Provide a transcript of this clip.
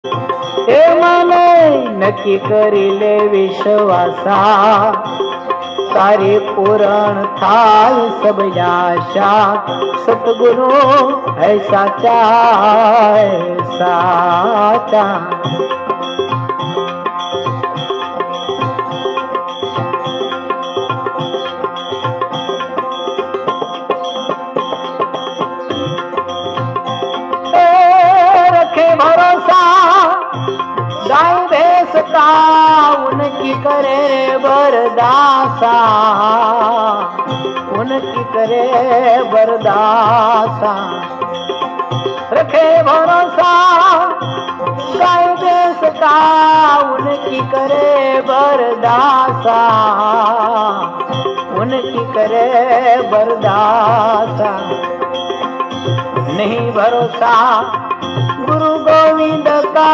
हे माने नक्की करिले विश्वासा, सारे पूर्ण थाल सब आशा, सतगुरु है साचा है साचा। रखे भरोसा गाय भैंस का, उनकी करे बरदासा, उनकी करे बरदासा। रखे भरोसा गाय भैंस का, उनकी करे बरदासा, उनकी करे बरदासा। नहीं भरोसा गुरु गोविंद का।